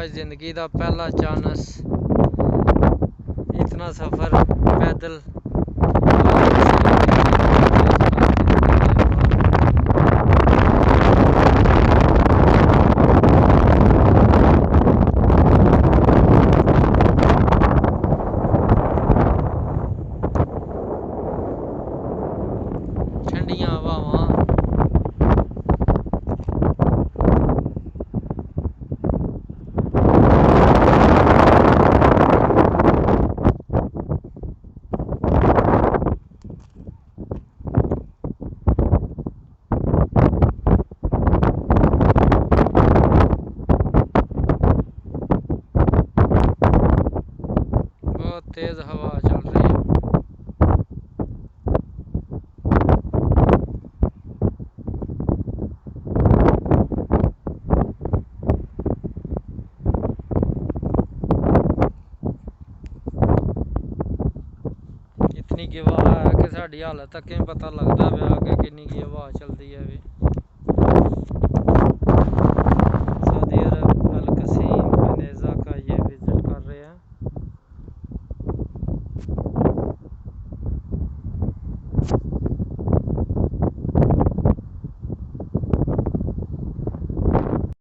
आज जिंदगी का पहला चांस, इतना सफ़र पैदल ठंडियां हवावां तेज़ हवा चल रही है। इतनी की हवा है कि साड़ी हालत तक ही पता लगता है कि कितनी की हवा चलती है भी।